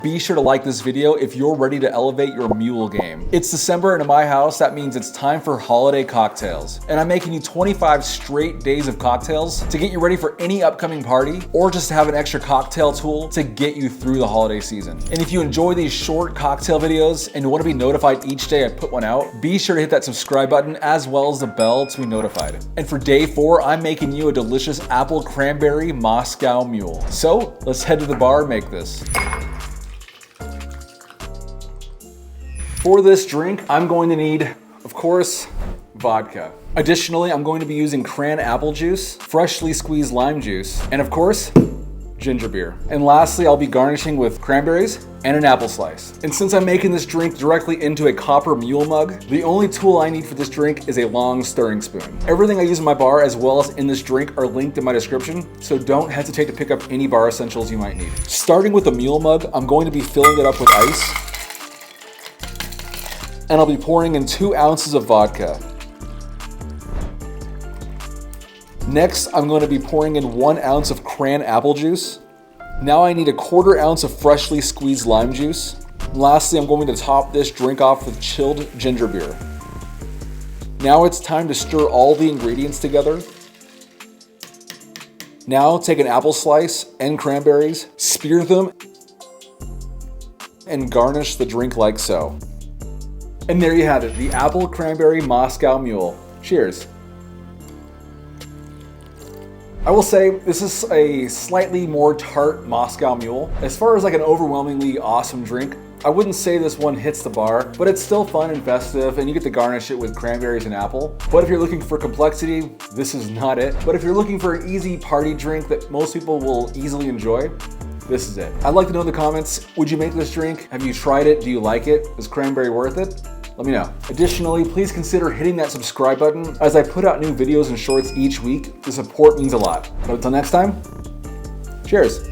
Be sure to like this video if you're ready to elevate your mule game. It's December and in my house, that means it's time for holiday cocktails. And I'm making you 25 straight days of cocktails to get you ready for any upcoming party or just to have an extra cocktail tool to get you through the holiday season. And if you enjoy these short cocktail videos and want to be notified each day I put one out, be sure to hit that subscribe button as well as the bell to be notified. And for day 4, I'm making you a delicious Apple Cranberry Moscow Mule. So let's head to the bar and make this. For this drink, I'm going to need, of course, vodka. Additionally, I'm going to be using cran apple juice, freshly squeezed lime juice, and of course, ginger beer. And lastly, I'll be garnishing with cranberries and an apple slice. And since I'm making this drink directly into a copper mule mug, the only tool I need for this drink is a long stirring spoon. Everything I use in my bar as well as in this drink are linked in my description, so don't hesitate to pick up any bar essentials you might need. Starting with the mule mug, I'm going to be filling it up with ice, and I'll be pouring in 2 ounces of vodka. Next, I'm going to be pouring in 1 ounce of cran apple juice. Now I need a 1/4 ounce of freshly squeezed lime juice. And lastly, I'm going to top this drink off with chilled ginger beer. Now it's time to stir all the ingredients together. Now take an apple slice and cranberries, spear them, and garnish the drink like so. And there you have it, the Apple Cranberry Moscow Mule. Cheers. I will say, this is a slightly more tart Moscow Mule. As far as like an overwhelmingly awesome drink, I wouldn't say this one hits the bar, but it's still fun and festive, and you get to garnish it with cranberries and apple. But if you're looking for complexity, this is not it. But if you're looking for an easy party drink that most people will easily enjoy, this is it. I'd like to know in the comments, would you make this drink? Have you tried it? Do you like it? Is cranberry worth it? Let me know. Additionally, please consider hitting that subscribe button as I put out new videos and shorts each week. The support means a lot. But until next time, cheers.